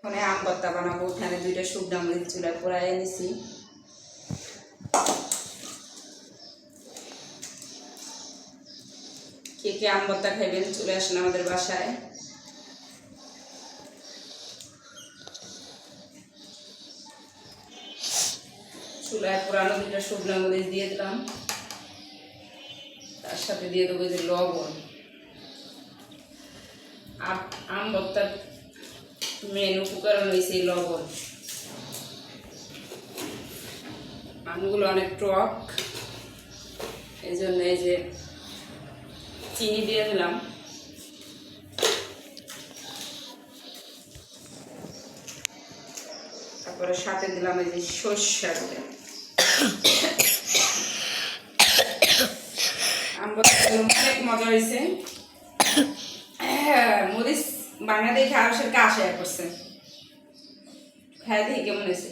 ওখানে আম ভর্তা বানাবো। ওখানে 2টা শুকনো মরিচ চুলায় পোড়ায় এনেছি। কে কে আম ভর্তা খাইবেন চলে আসেন আমাদের বাসায়। চুলায় পোড়ানো 2টা শুকনো মরিচ দিয়ে দিলাম, তার সাথে দিয়ে দেবো যে লবণ। আম ভর্তার মেন উপকরণ হয়েছে লবণ। আমগুলো অনেক টক, এই জন্য এই যে চিনি দিয়ে দিলাম। তারপরে সাথে দিলাম এই যে সর্ষের তেল। আম ভর্তাগুলো অনেক মজা হয়েছে। মরিচ বাংলা দেখে আরো সে কাশে করছে, খাই দেখি কেমন হয়েছে।